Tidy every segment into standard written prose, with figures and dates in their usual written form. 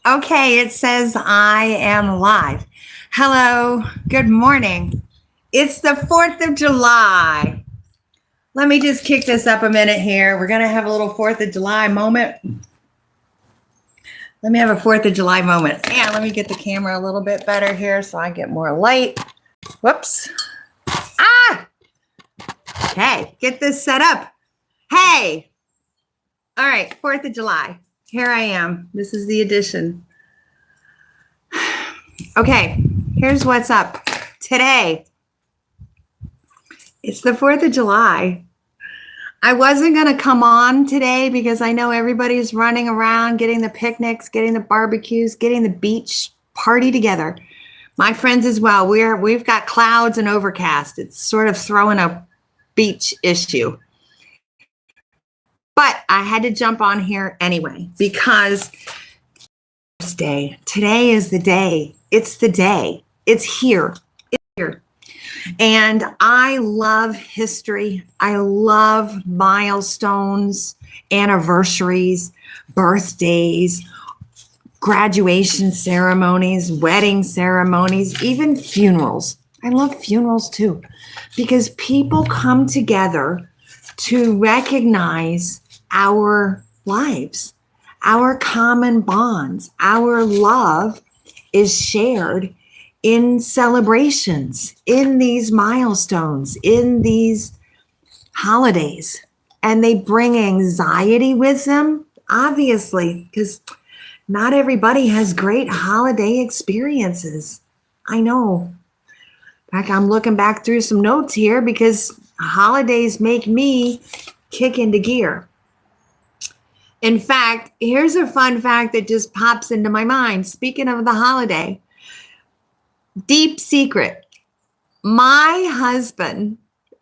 Okay, it says I am live. Hello, good morning. It's the 4th of July. Let me just kick this up a minute here. We're going to have a little 4th of July moment. Let me have a 4th of July moment. Yeah, let me get the camera a little bit better here so I get more light. Whoops. Ah! Okay, get this set up. Hey! All right, 4th of July. Here I am. This is the edition. Okay, here's what's up today. It's the 4th of July. I wasn't going to come on today because I know everybody's running around, getting the picnics, getting the barbecues, getting the beach party together. My friends as well. We've got clouds and overcast. It's sort of throwing a beach issue. But I had to jump on here anyway because today is the day. It's the day. It's here. It's here. And I love history. I love milestones, anniversaries, birthdays, graduation ceremonies, wedding ceremonies, even funerals. I love funerals too, because people come together to recognize our lives, our common bonds, our love is shared in celebrations, in these milestones, in these holidays. And they bring anxiety with them, obviously, because not everybody has great holiday experiences. I know. In fact, I'm looking back through some notes here because holidays make me kick into gear. In fact, here's a fun fact that just pops into my mind. Speaking of the holiday, deep secret. My husband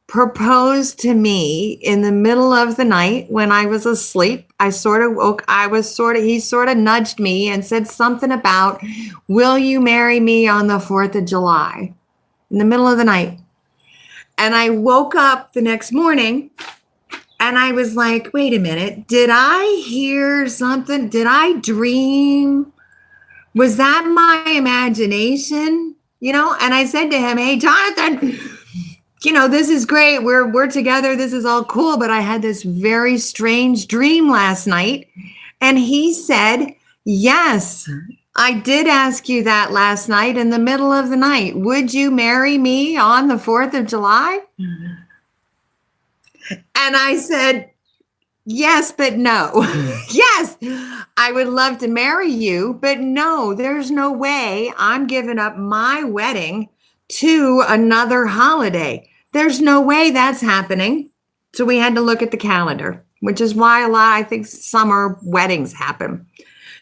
proposed to me in the middle of the night when I was asleep. I sort of woke, he sort of nudged me and said something about, will you marry me on the 4th of July? In the middle of the night. And I woke up the next morning and I was like, wait a minute, did I hear something? Did I dream? Was that my imagination? You know, and I said to him, hey, Jonathan, you know, this is great. We're together. This is all cool. But I had this very strange dream last night. And he said, yes, I did ask you that last night in the middle of the night. Would you marry me on the 4th of July? And I said, yes, but no. Yes, I would love to marry you, but no, there's no way I'm giving up my wedding to another holiday. There's no way that's happening. So we had to look at the calendar, which is why I think summer weddings happen.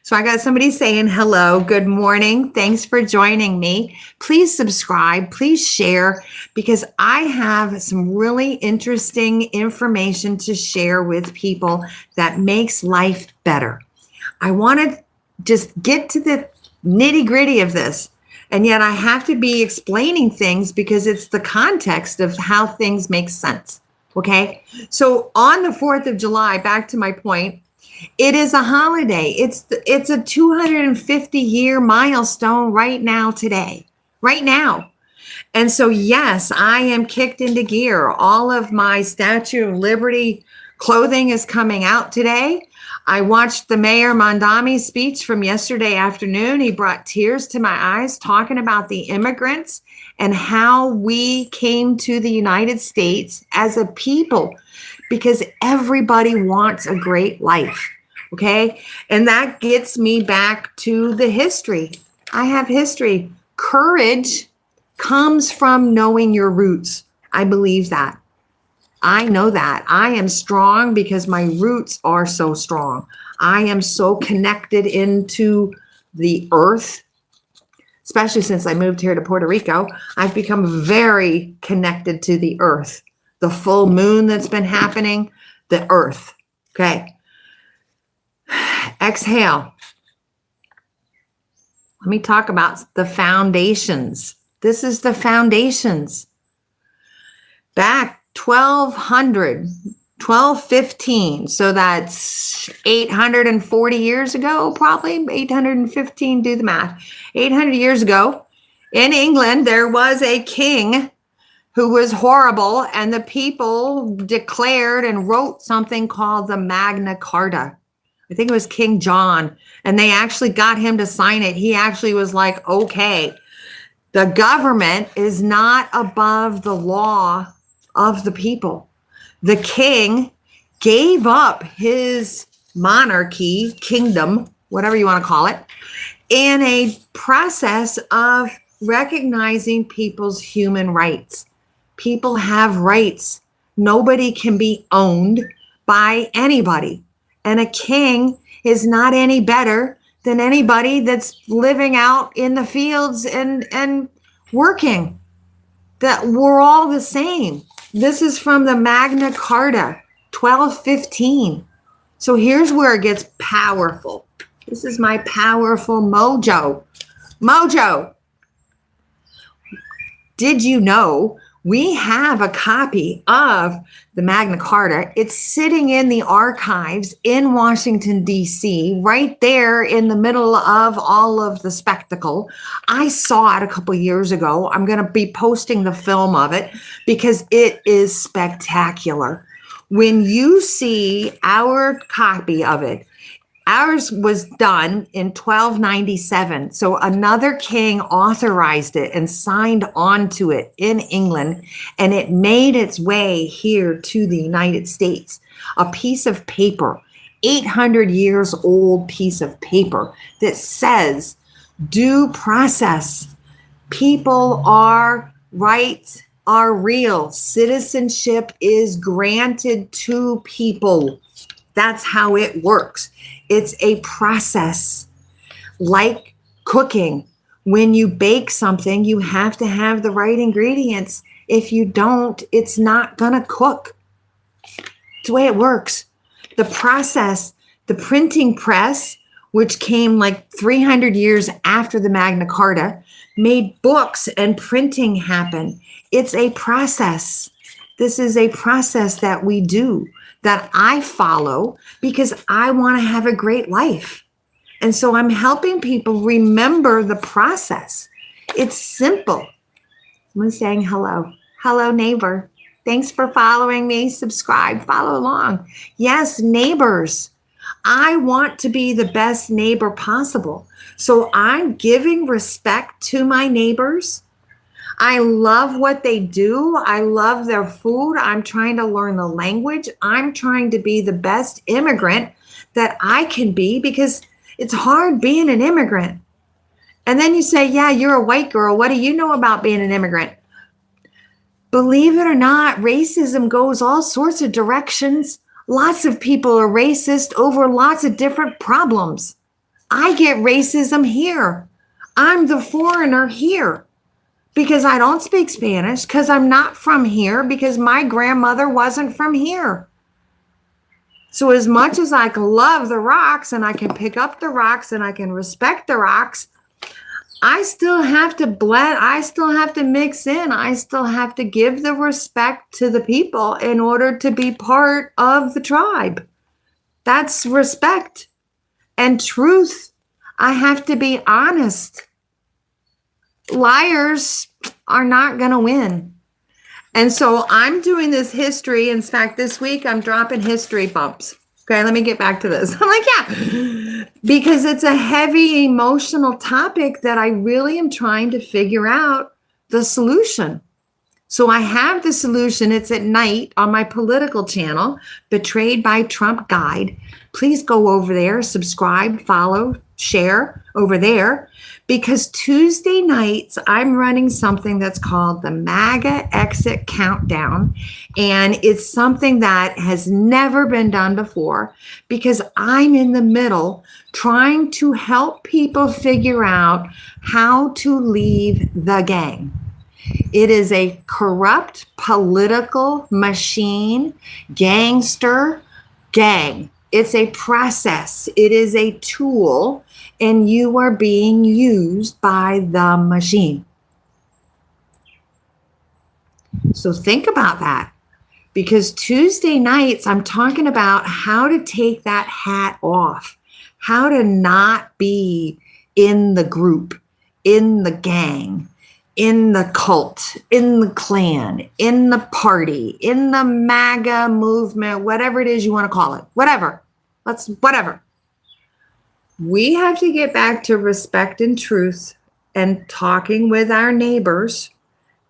So I got somebody saying, hello, good morning. Thanks for joining me. Please subscribe, please share, because I have some really interesting information to share with people that makes life better. I want to just get to the nitty gritty of this. And yet I have to be explaining things because it's the context of how things make sense. Okay. So on the 4th of July, back to my point, it is a holiday. It's a 250-year milestone right now today, right now. And so, yes, I am kicked into gear. All of my Statue of Liberty clothing is coming out today. I watched the Mayor Mondami's speech from yesterday afternoon. He brought tears to my eyes talking about the immigrants and how we came to the United States as a people, because everybody wants a great life, okay? And that gets me back to the history. I have history. Courage comes from knowing your roots. I believe that. I know that. I am strong because my roots are so strong. I am so connected into the earth, especially since I moved here to Puerto Rico. I've become very connected to the earth. The full moon that's been happening, the earth. Okay. Exhale. Let me talk about the foundations. This is the foundations. Back 1200 1215. So that's 840 years ago, probably 815. Do the math. 800 years ago in England, there was a king who was horrible, and the people declared and wrote something called the Magna Carta. I think it was King John, and they actually got him to sign it. He actually was like, okay, the government is not above the law of the people. The king gave up his monarchy, kingdom, whatever you want to call it, in a process of recognizing people's human rights. People have rights. Nobody can be owned by anybody. And a king is not any better than anybody that's living out in the fields and working. That we're all the same. This is from the Magna Carta, 1215. So here's where it gets powerful. This is my powerful mojo. Mojo. Did you know we have a copy of the Magna Carta? It's sitting in the archives in Washington, D.C., right there in the middle of all of the spectacle. I saw it a couple of years ago. I'm going to be posting the film of it because it is spectacular. When you see our copy of it, ours was done in 1297. So another king authorized it and signed onto it in England, and it made its way here to the United States. A piece of paper, 800 years old piece of paper that says due process. People are rights are real. Citizenship is granted to people. That's how it works. It's a process. Like cooking. When you bake something, you have to have the right ingredients. If you don't, it's not going to cook. It's the way it works. The process, the printing press, which came like 300 years after the Magna Carta, made books and printing happen. It's a process. This is a process that we do, that I follow because I want to have a great life. And so I'm helping people remember the process. It's simple. Someone's saying hello. Hello, neighbor. Thanks for following me. Subscribe, follow along. Yes, neighbors. I want to be the best neighbor possible. So I'm giving respect to my neighbors. I love what they do. I love their food. I'm trying to learn the language. I'm trying to be the best immigrant that I can be because it's hard being an immigrant. And then you say, yeah, you're a white girl. What do you know about being an immigrant? Believe it or not, racism goes all sorts of directions. Lots of people are racist over lots of different problems. I get racism here. I'm the foreigner here because I don't speak Spanish, because I'm not from here, because my grandmother wasn't from here. So as much as I can love the rocks and I can pick up the rocks and I can respect the rocks, I still have to blend. I still have to mix in. I still have to give the respect to the people in order to be part of the tribe. That's respect and truth. I have to be honest. Liars are not going to win. And so I'm doing this history. In fact, this week I'm dropping history bumps. Okay, let me get back to this. I'm like, yeah, because it's a heavy emotional topic that I really am trying to figure out the solution. So I have the solution. It's at night on my political channel, Betrayed by Trump Guide. Please go over there, subscribe, follow, share over there, because Tuesday nights I'm running something that's called the MAGA Exit Countdown. And it's something that has never been done before because I'm in the middle trying to help people figure out how to leave the gang. It is a corrupt political machine, gangster gang. It's a process. It is a tool, and you are being used by the machine. So think about that, because Tuesday nights, I'm talking about how to take that hat off, how to not be in the group, in the gang, in the cult, in the clan, in the party, in the MAGA movement, whatever it is you want to call it, whatever. Whatever. We have to get back to respect and truth and talking with our neighbors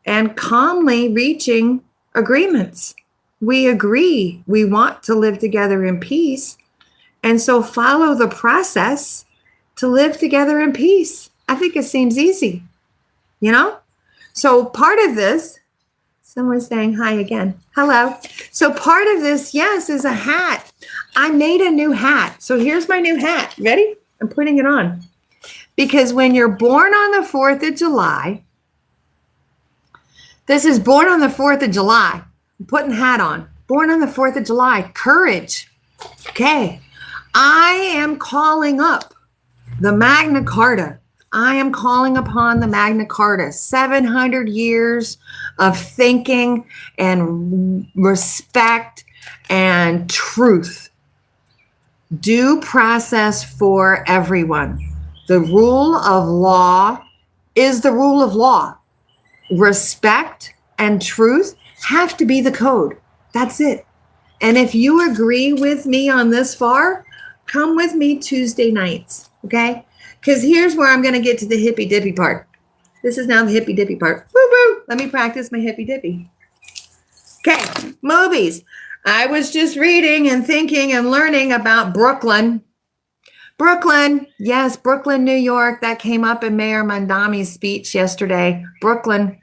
and calmly reaching agreements. We agree we want to live together in peace. And so follow the process to live together in peace. I think it seems easy, you know? So part of this, someone's saying hi again. Hello. So part of this, yes, is a hat. I made a new hat. So here's my new hat. Ready? I'm putting it on. Because when you're born on the 4th of July, this is born on the 4th of July. I'm putting hat on. Born on the 4th of July. Courage. Okay. I am calling up the Magna Carta. I am calling upon the Magna Carta. 700 years of thinking and respect and truth. Due process for everyone. The rule of law is the rule of law. Respect and truth have to be the code. That's it. And if you agree with me on this far, come with me Tuesday nights, okay? Because here's where I'm going to get to the hippy dippy part. This is now the hippy dippy part. Woo woo! Let me practice my hippy dippy. Okay, movies. I was just reading and thinking and learning about Brooklyn. Brooklyn, yes, Brooklyn, New York. That came up in Mayor Mondami's speech yesterday. Brooklyn.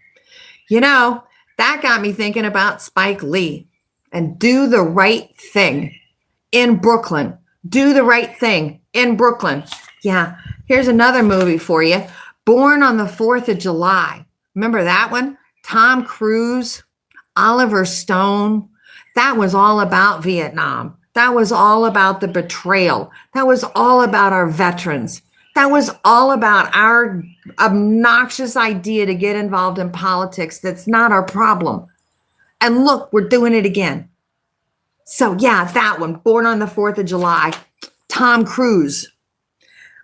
You know, that got me thinking about Spike Lee and Do the Right Thing in Brooklyn. Do the Right Thing in Brooklyn. Yeah, here's another movie for you. Born on the 4th of July. Remember that one? Tom Cruise, Oliver Stone. That was all about Vietnam. That was all about the betrayal. That was all about our veterans. That was all about our obnoxious idea to get involved in politics. That's not our problem. And look, we're doing it again. So yeah, that one, Born on the 4th of July, Tom Cruise.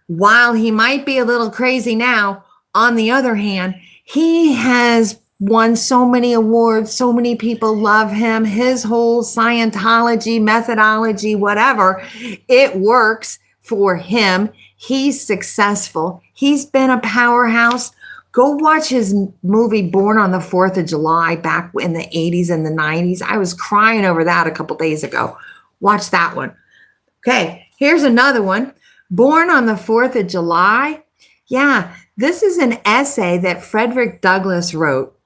While he might be a little crazy now, on the other hand, he has won so many awards. So many people love him. His whole Scientology methodology, whatever, it works for him. He's successful. He's been a powerhouse. Go watch his movie Born on the 4th of July back in the 80s and the 90s. I was crying over that a couple days ago. Watch that one. Okay, here's another one. Born on the 4th of July. Yeah, this is an essay that Frederick Douglass wrote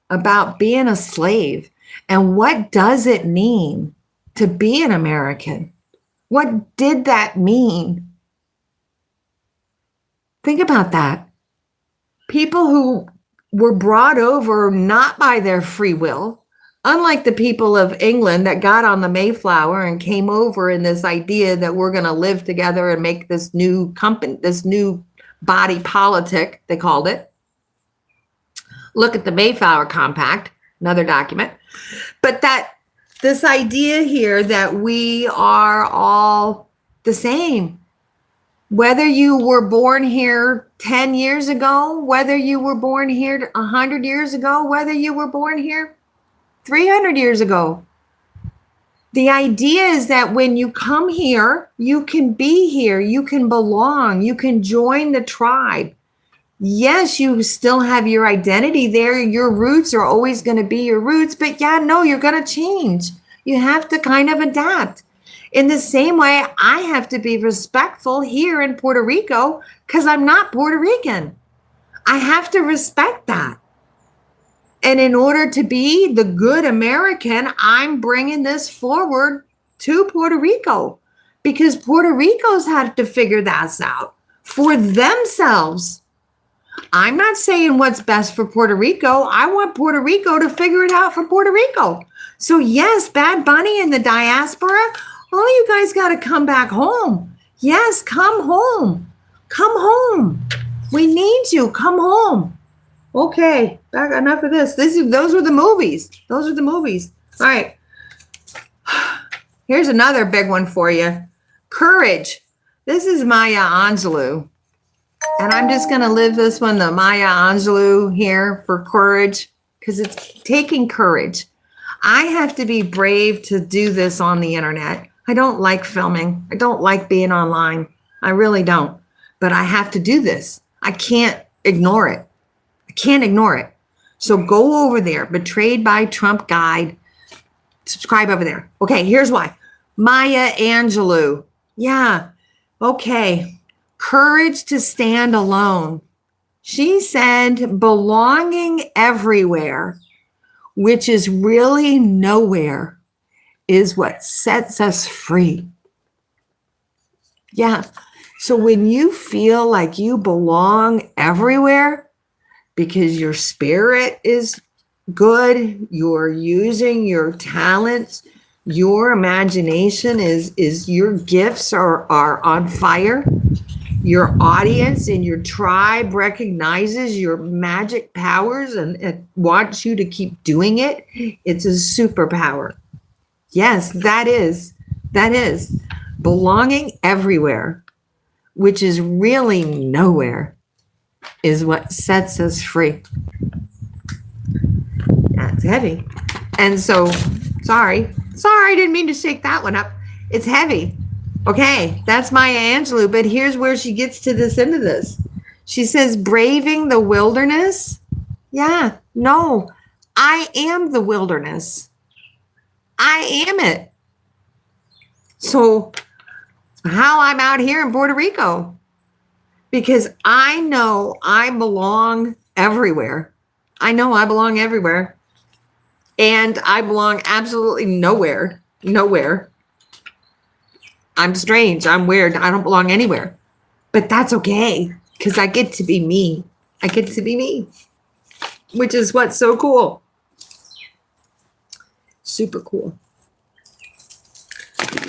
about being a slave and what does it mean to be an American? What did that mean? Think about that. People who were brought over not by their free will, unlike the people of England that got on the Mayflower and came over in this idea that we're going to live together and make this new company, this new body politic, they called it. Look at the Mayflower Compact, another document. But that this idea here that we are all the same, whether you were born here 10 years ago, whether you were born here 100 years ago, whether you were born here 300 years ago. The idea is that when you come here, you can be here, you can belong, you can join the tribe. Yes, you still have your identity there. Your roots are always going to be your roots, but yeah, no, you're going to change. You have to kind of adapt. In the same way, I have to be respectful here in Puerto Rico because I'm not Puerto Rican. I have to respect that. And in order to be the good American, I'm bringing this forward to Puerto Rico because Puerto Rico's had to figure this out for themselves. I'm not saying what's best for Puerto Rico. I want Puerto Rico to figure it out for Puerto Rico. So yes, Bad Bunny and the diaspora, all you guys got to come back home. Yes, come home. Come home. We need you. Come home. Okay, back enough of this. Those were the movies. Those are the movies. All right. Here's another big one for you. Courage. This is Maya Angelou. And I'm just going to live this one, the Maya Angelou here for courage, because it's taking courage. I have to be brave to do this on the internet. I don't like filming. I don't like being online. I really don't. But I have to do this. I can't ignore it. I can't ignore it. So go over there, Betrayed by Trump Guide. Subscribe over there. Okay, here's why. Maya Angelou. Yeah, okay. Courage to stand alone. She said, belonging everywhere, which is really nowhere, is what sets us free. Yeah. So when you feel like you belong everywhere because your spirit is good, you're using your talents, your imagination is your gifts are on fire. Your audience and your tribe recognizes your magic powers and it wants you to keep doing it. It's a superpower. Yes, that is belonging everywhere, which is really nowhere, is what sets us free. That's heavy. And so, sorry, didn't mean to shake that one up. It's heavy. Okay, that's Maya Angelou, but here's where she gets to this end of this. She says, braving the wilderness. Yeah, no, I am the wilderness. I am it. So how I'm out here in Puerto Rico, because I know I belong everywhere. I know I belong everywhere. And I belong absolutely nowhere. I'm strange. I'm weird. I don't belong anywhere. But that's okay because I get to be me. I get to be me, which is what's so cool. Super cool.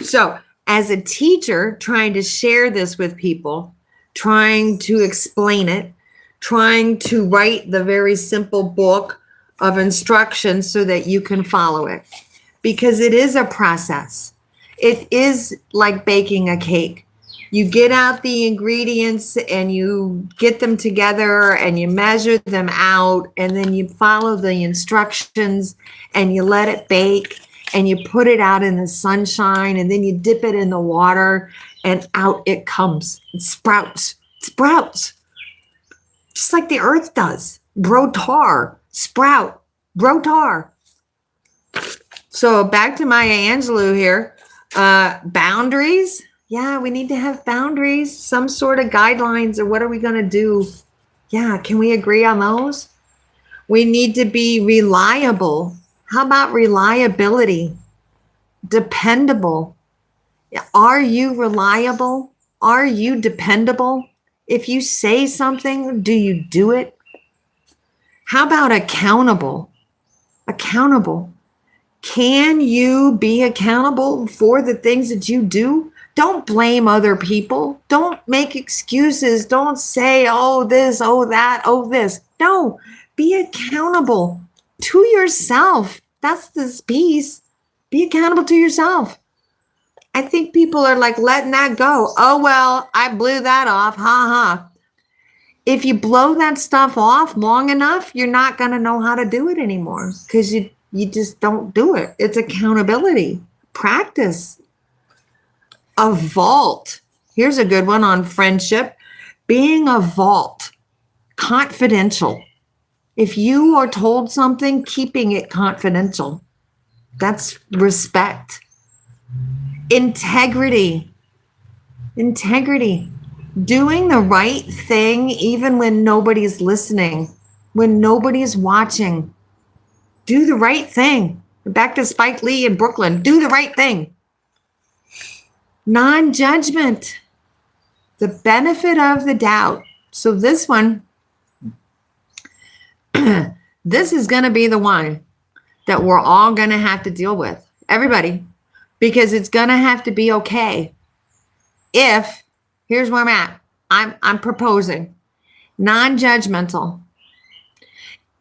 So as a teacher, trying to share this with people, trying to explain it, trying to write the very simple book of instructions so that you can follow it, because it is a process. It is like baking a cake. You get out the ingredients and you get them together and you measure them out and then you follow the instructions and you let it bake and you put it out in the sunshine and then you dip it in the water and out it comes. It sprouts. Just like the earth does. Grow tar, sprout, grow tar. So back to Maya Angelou here. Boundaries. Yeah, we need to have boundaries, some sort of guidelines of what are we going to do. Yeah, can we agree on those? We need to be reliable. How about reliability? Dependable. Are you reliable? Are you dependable? If you say something, do you do it? How about accountable? Accountable. Can you be accountable for the things that you do? Don't blame other people. Don't make excuses. Don't say, oh, this, oh, that, oh, this. No, be accountable to yourself. That's this piece. Be accountable to yourself. I think people are like letting that go. Oh, well, I blew that off. Ha ha. If you blow that stuff off long enough, you're not going to know how to do it anymore because you just don't do it. It's accountability. Practice. A vault. Here's a good one on friendship. Being a vault. Confidential. If you are told something, keeping it confidential. That's respect. Integrity. Integrity. Doing the right thing even when nobody's listening, when nobody's watching. Do the right thing. Back to Spike Lee in Brooklyn. Do the right thing. Non-judgment. The benefit of the doubt. So this one, this is going to be the one that we're all going to have to deal with. Everybody. Because it's going to have to be okay. If, here's where I'm at. I'm proposing. Non-judgmental.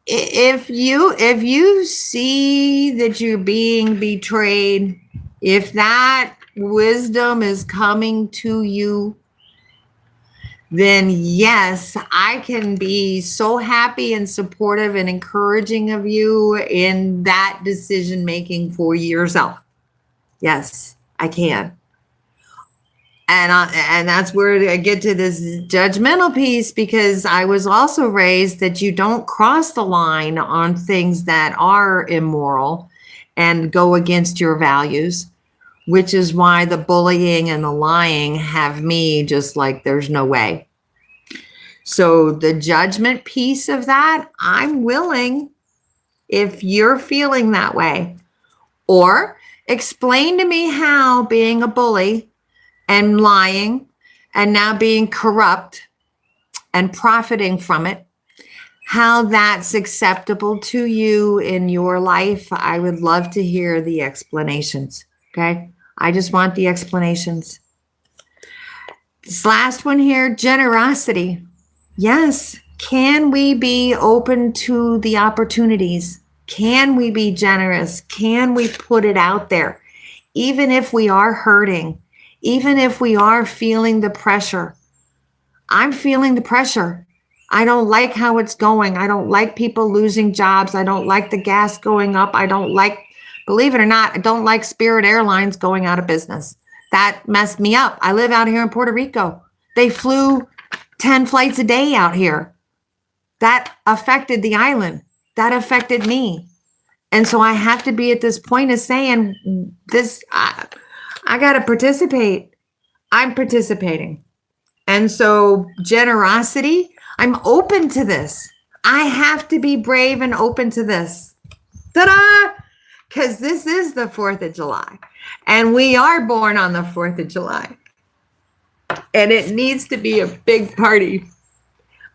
If you see that you're being betrayed, If that wisdom is coming to you, then yes, I can be so happy and supportive and encouraging of you in that decision making for yourself. Yes, I can. And that's where I get to this judgmental piece, because I was also raised that you don't cross the line on things that are immoral and go against your values, which is why the bullying and the lying have me just like, there's no way. So the judgment piece of that, I'm willing, if you're feeling that way, or explain to me how being a bully and lying and now being corrupt and profiting from it, how that's acceptable to you in your life. I would love to hear the explanations. Okay. I just want the explanations. This last one here, generosity. Yes. Can we be open to the opportunities? Can we be generous? Can we put it out there? Even if we are hurting, even if we are feeling the pressure. I'm feeling the pressure. I don't like how it's going. I don't like people losing jobs. I don't like the gas going up. I don't like, believe it or not, I don't like Spirit Airlines going out of business. That messed me up. I live out here in Puerto Rico. They flew 10 flights a day out here. That affected the island. That affected me. And so I have to be at this point of saying this, I got to participate. I'm participating. And so generosity, I'm open to this. I have to be brave and open to this. Ta-da! Because this is the 4th of July. And we are born on the 4th of July. And it needs to be a big party.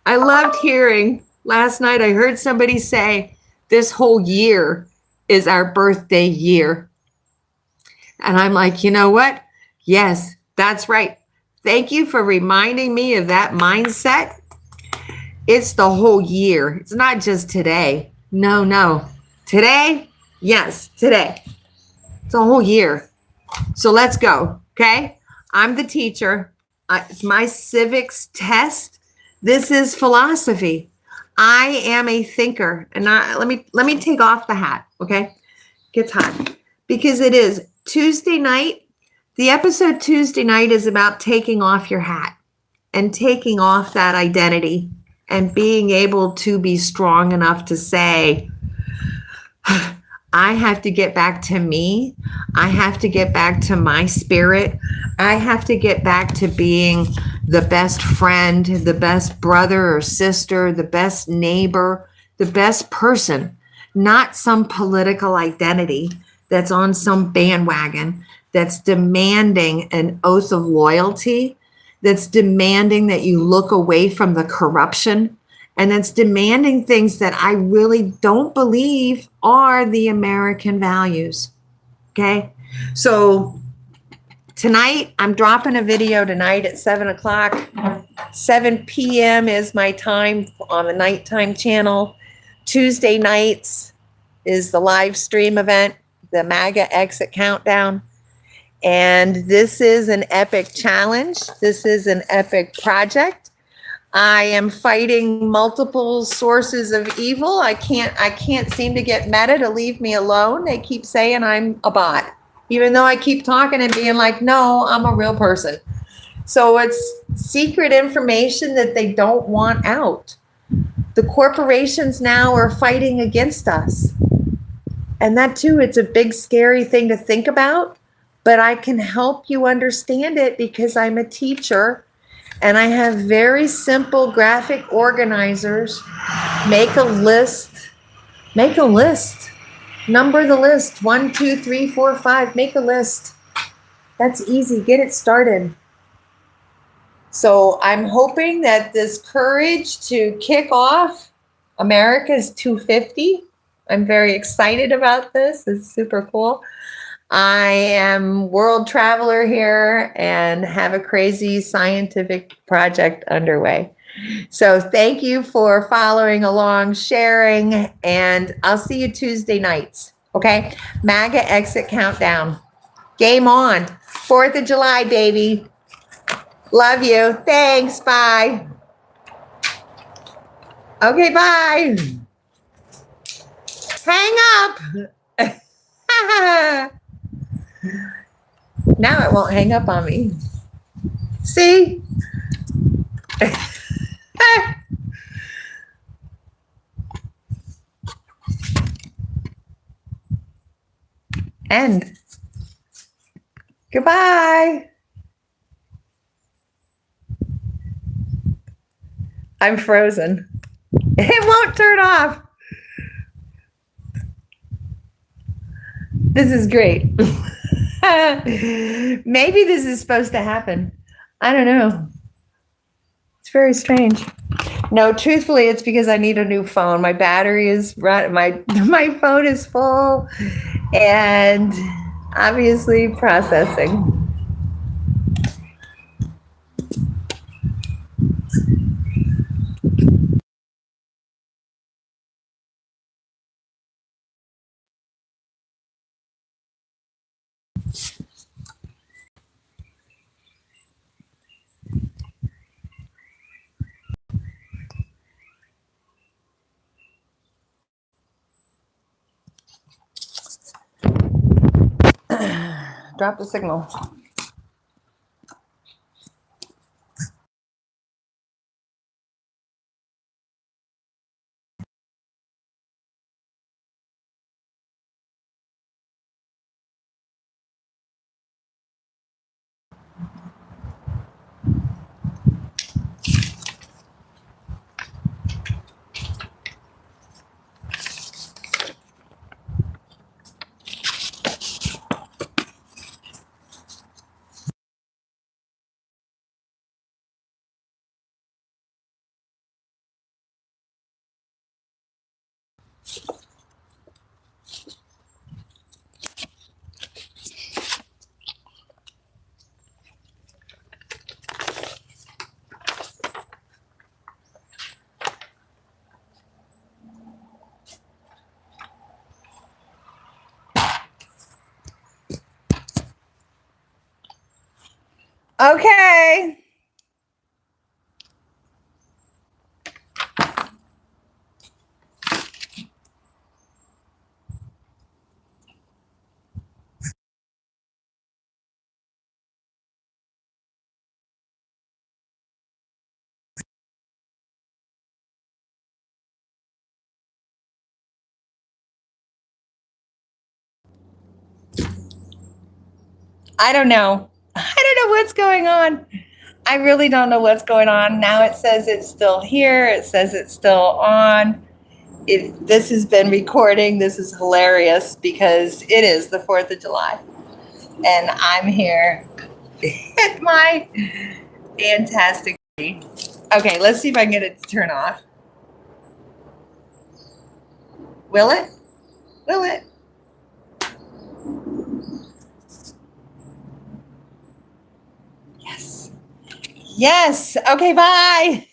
I loved hearing, last night I heard somebody say, this whole year is our birthday year. And I'm like, you know what? Yes, that's right. Thank you for reminding me of that mindset. It's the whole year. It's not just today. No. Today? Yes, today. It's a whole year. So let's go, okay? I'm the teacher. It's my civics test. This is philosophy. I am a thinker. And let me take off the hat, okay? Gets hot. Because it is Tuesday night. The episode Tuesday night is about taking off your hat and taking off that identity and being able to be strong enough to say, I have to get back to me. I have to get back to my spirit. I have to get back to being the best friend, the best brother or sister, the best neighbor, the best person, not some political identity that's on some bandwagon, that's demanding an oath of loyalty, that's demanding that you look away from the corruption, and that's demanding things that I really don't believe are the American values. Okay? So tonight, I'm dropping a video tonight at 7 o'clock. 7 p.m. is my time on the nighttime channel. Tuesday nights is the live stream event, the MAGA EXIT Countdown. And this is an epic challenge. This is an epic project. I am fighting multiple sources of evil. I can't seem to get Meta to leave me alone. They keep saying I'm a bot, even though I keep talking and being like, no, I'm a real person. So it's secret information that they don't want out. The corporations now are fighting against us. And that too, it's a big, scary thing to think about. But I can help you understand it because I'm a teacher and I have very simple graphic organizers. Make a list. Number the list. 1, 2, 3, 4, 5. Make a list. That's easy. Get it started. So I'm hoping that this courage to kick off America's 250. I'm very excited about this. It's super cool. I am world traveler here and have a crazy scientific project underway. So thank you for following along, sharing, and I'll see you Tuesday nights. Okay? MAGA EXIT Countdown. Game on. 4th of July, baby. Love you. Thanks. Bye. Okay, bye. Hang up. Now it won't hang up on me. See? End. Goodbye. I'm frozen. It won't turn off. This is great. Maybe this is supposed to happen. I don't know. It's very strange. No, truthfully, it's because I need a new phone. My battery is run. My phone is full, and obviously processing. Drop the signal. Okay. I don't know. I don't know what's going on. I really don't know what's going on. Now it says it's still here. It says it's still on. If this has been recording, this is hilarious because it is the 4th of July. And I'm here at my fantastic. Okay, let's see if I can get it to turn off. Will it? Will it? Yes. Yes. Okay, bye.